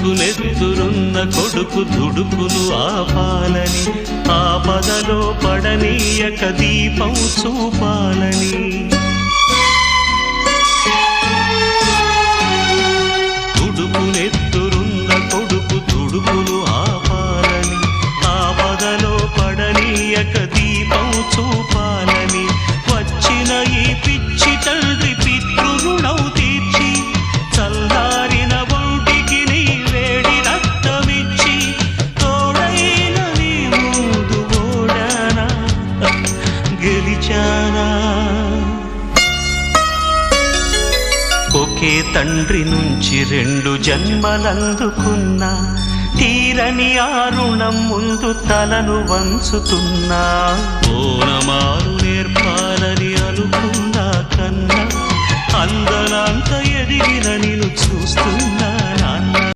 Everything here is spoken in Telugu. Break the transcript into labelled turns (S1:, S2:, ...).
S1: దుడుకునెత్తురున్న కొడుకు దుడుకును ఆపాలని, ఆపదలో పడనీయక దీపం చూపాలని. దుడుకునెత్తురున్న కొడుకు దుడుకును ఆపాలని, ఆపదలో పడనీయక దీపం చూపాలని. వచ్చిన ఈ పిచ్చి తండ్రి పితృరుణం తీర్చి, చల్లారిన ఒంటికి నీ వేడి రక్తమిచ్చి, తోడైన నీ ముందు ఓడానా గెలిచానా. ఒకే తండ్రి నుంచి 2 జన్మలందుకున్నా, తీరని ఆ రుణం ముందు తలను వంచుతున్నా. ఓనమాలు నేర్పాలని అనుకున్నా కన్నా, అందనంత ఎదిగిన నిన్ను చూస్తున్నా.